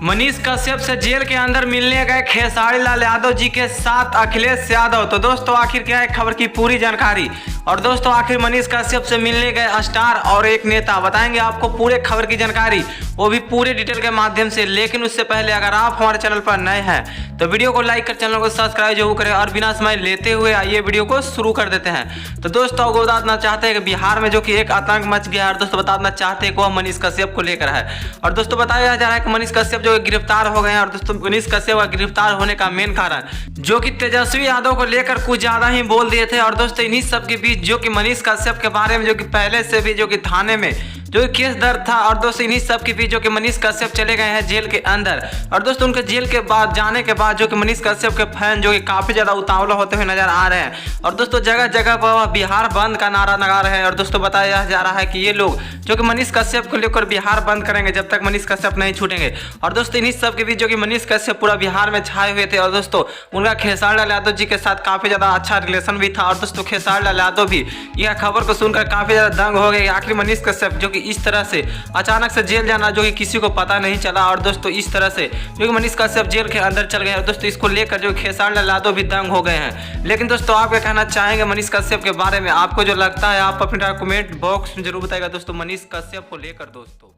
मनीष कश्यप से जेल के अंदर मिलने गए खेसारी लाल यादव जी के साथ अखिलेश यादव। तो दोस्तों आखिर क्या है खबर की पूरी जानकारी। और दोस्तों आखिर मनीष कश्यप से मिलने गए स्टार और एक नेता, बताएंगे आपको पूरे खबर की जानकारी, वो भी पूरे डिटेल के माध्यम से। लेकिन उससे पहले अगर आप हमारे चैनल पर नए हैं तो वीडियो को लाइक कर चैनल को सब्सक्राइब जरूर करें। और बिना समय लेते हुए आइए वीडियो को शुरू कर देते हैं। तो दोस्तों आपको बताना चाहते हैं कि बिहार में जो कि एक आतंक मच गया है, और दोस्तों बताना चाहते हैं कि वह मनीष कश्यप को लेकर है। और दोस्तों बताया जा रहा है कि मनीष कश्यप जो गिरफ्तार हो गए हैं। और दोस्तों मनीष कश्यप का गिरफ्तार होने का मेन कारण जो कि तेजस्वी यादव को लेकर कुछ ज्यादा ही बोल दिए थे। और दोस्तों इन्हीं सब के बीच जो कि मनीष कश्यप के बारे में जो कि पहले से भी जो कि थाने में जो केस दर्ज था। और दोस्तों इन्हीं सब के बीच जो कि मनीष कश्यप चले गए हैं जेल के अंदर। और दोस्तों उनके जेल के बाद जाने के बाद जो कि मनीष कश्यप के फैन जो कि काफी ज्यादा उतावला होते हुए नजर आ रहे हैं। और दोस्तों जगह जगह पर वह बिहार बंद का नारा लगा रहे हैं। और दोस्तों बताया जा रहा है कि ये लोग जो कि मनीष कश्यप को लेकर बिहार बंद करेंगे जब तक मनीष कश्यप नहीं छूटेंगे। और दोस्तों इन्हीं सब के बीच जो कि मनीष कश्यप पूरा बिहार में छाए हुए थे। और दोस्तों उनका खेसारी लाल यादव जी के साथ काफी ज्यादा अच्छा रिलेशन भी था। और दोस्तों खेसारी लाल यादव भी यह खबर को सुनकर काफी ज्यादा दंग हो गए। आखिर मनीष कश्यप जो कि इस तरह से अचानक से जेल जाना जो कि किसी को पता नहीं चला। और दोस्तों इस तरह से जो कि मनीष कश्यप जेल के अंदर चल गए हैं। दोस्तों इसको लेकर जो खेसारी लाल यादव भी दंग हो गए हैं। लेकिन दोस्तों आप क्या कहना चाहेंगे मनीष कश्यप के बारे में, आपको जो लगता है आप अपने कमेंट बॉक्स में जरूर बताइएगा दोस्तों मनीष कश्यप को लेकर दोस्तों।